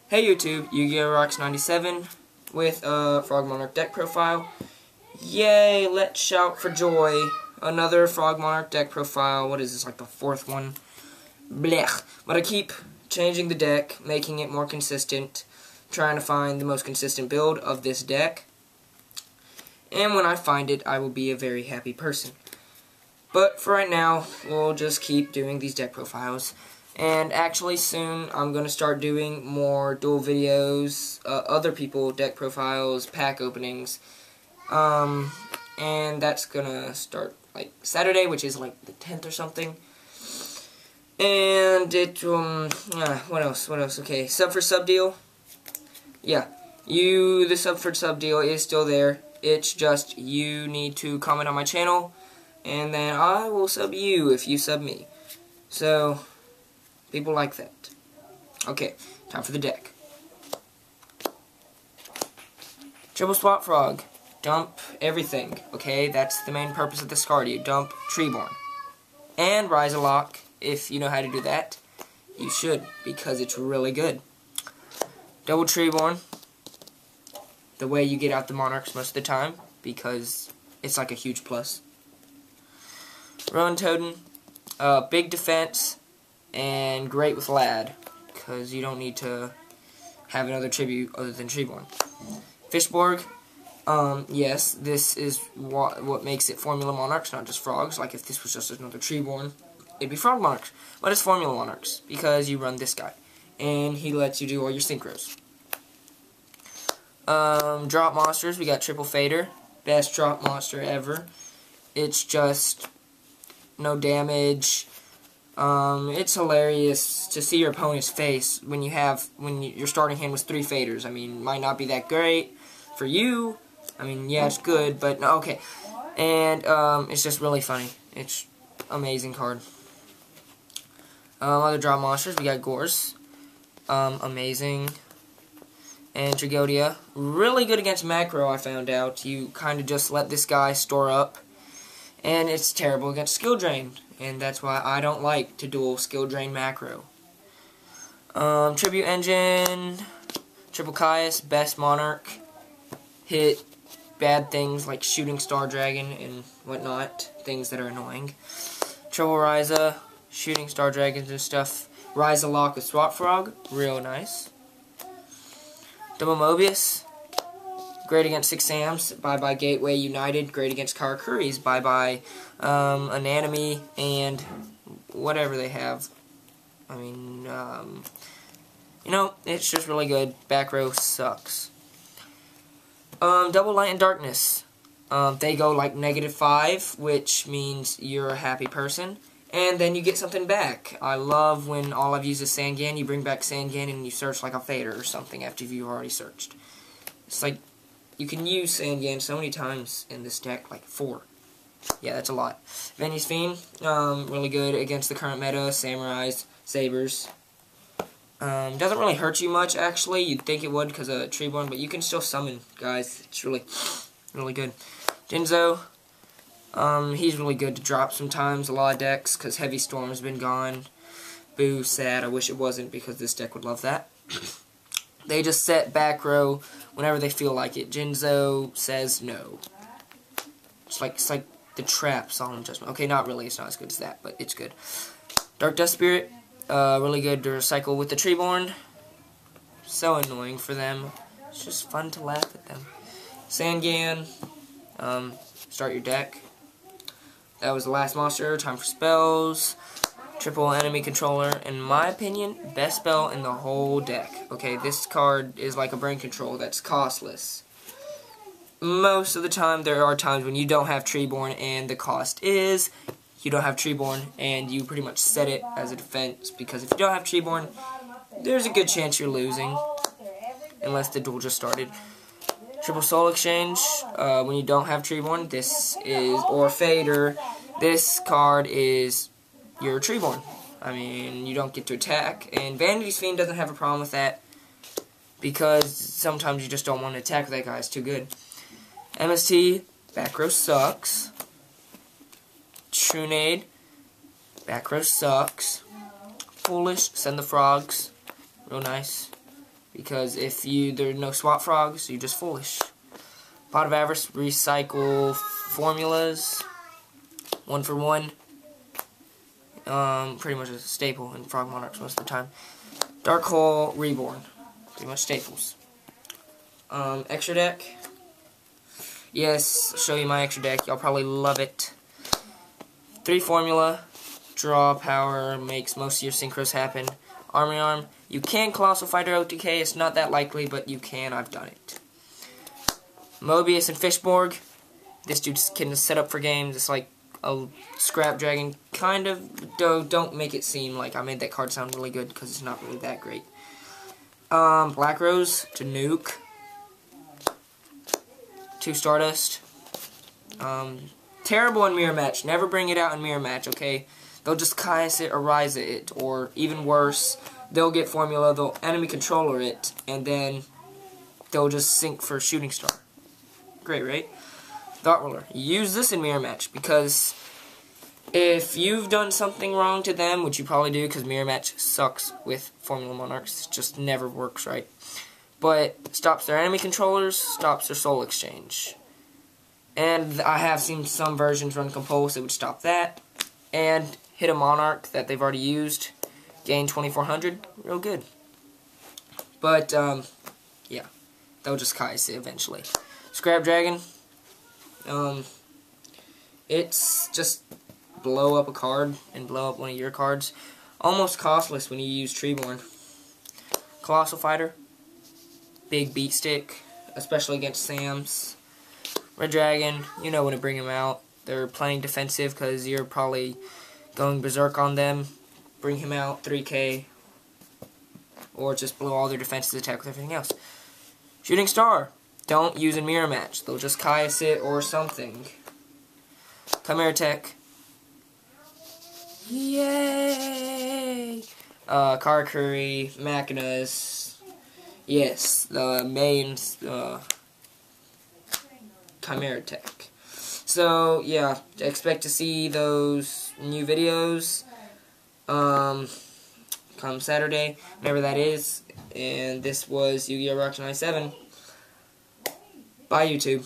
Hey YouTube, Yu-Gi-Oh! Rocks 97 with a Frog Monarch deck profile. Yay, let's shout for joy. Another Frog Monarch deck profile. What is this, like the fourth one? Blech. But I keep changing the deck, making it more consistent, trying to find the most consistent build of this deck. And when I find it, I will be a very happy person. But for right now, we'll just keep doing these deck profiles. And actually soon, I'm going to start doing more duel videos, other people deck profiles, pack openings. And that's going to start like Saturday, which is like the 10th or something. And it, what else? Okay, sub for sub deal. Yeah, the sub for sub deal is still there. It's just you need to comment on my channel, and then I will sub you if you sub me. So, people like that. Okay, time for the deck. Triple Swap Frog. Dump everything. Okay, that's the main purpose of this card. You dump Treeborn. And Rise a Lock. If you know how to do that, you should, because it's really good. Double Treeborn. The way you get out the Monarchs most of the time, because it's like a huge plus. Rowan Totem. Big defense. And great with Lad, because you don't need to have another tribute other than Treeborn. Fishborg. Yes, this is what makes it Formula Monarchs, not just Frogs. Like if this was just another Treeborn, it'd be Frog Monarchs. But it's Formula Monarchs, because you run this guy. And he lets you do all your synchros. Drop monsters, we got Triple Fader. Best drop monster ever. It's just no damage. It's hilarious to see your opponent's face when your starting hand was 3 faders. I mean, might not be that great for you. I mean, yeah, it's good, but no, okay. And, it's just really funny. It's amazing card. Other drop monsters, we got Gorse. Amazing. And Trigodia. Really good against macro, I found out. You kind of just let this guy store up. And it's terrible against skill drain. And that's why I don't like to duel skill drain macro. Tribute Engine. Triple Caius. Best Monarch. Hit bad things like Shooting Star Dragon and whatnot. Things that are annoying. Triple Ryza. Shooting Star Dragons and stuff. Ryza Lock with Swap Frog. Real nice. Double Mobius. Great against 6 Sams. Bye-bye Gateway United. Great against Karakuris. Bye-bye Anatomy and whatever they have. I mean, you know, it's just really good. Back row sucks. Double Light and Darkness. They go like -5, which means you're a happy person. And then you get something back. I love when all I've used is Sangan. You bring back Sangan and you search like a fader or something after you've already searched. It's like, you can use Sangan so many times in this deck, like 4. Yeah, that's a lot. Venus Fiend, really good against the current meta, Samurais, Sabers. Doesn't really hurt you much, actually. You'd think it would because of Treeborn, but you can still summon, guys. It's really, really good. Jinzo. He's really good to drop sometimes, a lot of decks, because Heavy Storm's been gone. Boo, sad, I wish it wasn't, because this deck would love that. They just set back row whenever they feel like it. Jinzo says no. It's like the trap, Solemn Judgment. Okay, not really, it's not as good as that, but it's good. Dark Dust Spirit, really good to recycle with the Treeborn. So annoying for them. It's just fun to laugh at them. Sangan, start your deck. That was the last monster. Time for spells. Triple Enemy Controller. In my opinion, best spell in the whole deck. Okay, this card is like a brain control that's costless. Most of the time, there are times when you don't have Treeborn, and the cost is you don't have Treeborn, and you pretty much set it as a defense, because if you don't have Treeborn, there's a good chance you're losing, unless the duel just started. Triple Soul Exchange, when you don't have Treeborn, or Fader, this card is your Treeborn. I mean, you don't get to attack, and Vanity's Fiend doesn't have a problem with that, because sometimes you just don't want to attack that guy, it's too good. MST, back row sucks. Trunade, back row sucks. Foolish, send the frogs, real nice. because if there are no swap frogs, you're just foolish. Pot of Avarice, recycle formulas, 1 for 1. Pretty much a staple in Frog Monarchs most of the time. Dark Hole, Reborn, pretty much staples. Extra deck. Yes, I'll show you my extra deck. Y'all probably love it. 3 formula, draw power, makes most of your synchros happen. Army Arm. You can Colossal Fighter OTK, it's not that likely, but you can, I've done it. Mobius and Fishborg. This dude's can set up for games. It's like a Scrap Dragon, kind of. Don't make it seem like I made that card sound really good, because it's not really that great. Black Rose to nuke. 2 Stardust. Terrible in Mirror Match. Never bring it out in Mirror Match, okay? They'll just Kai's it or Rise it, or even worse, they'll get formula, they'll enemy controller it, and then they'll just sink for Shooting Star. Great, right? Thought Roller. Use this in Mirror Match, because if you've done something wrong to them, which you probably do, because Mirror Match sucks with Formula Monarchs, it just never works right. But stops their enemy controllers, stops their soul exchange. And I have seen some versions run Compulse, it would stop that. And hit a Monarch that they've already used, gain 2400, real good. But, yeah, they'll just Kai's it eventually. Scrap Dragon, it's just blow up a card and blow up one of your cards. Almost costless when you use Treeborn. Colossal Fighter, big beat stick, especially against Sams. Red Dragon, you know when to bring them out. They're playing defensive because you're probably going berserk on them. Bring him out, 3k. Or just blow all their defenses, attack with everything else. Shooting Star, don't use in Mirror Match. They'll just Kai's it or something. Chimera Tech. Yay! Karakuri, Machinas. Yes, the main Chimera Tech. So, yeah, expect to see those new videos come Saturday, whenever that is. And this was Yu-Gi-Oh! Rocks 97. Bye, YouTube.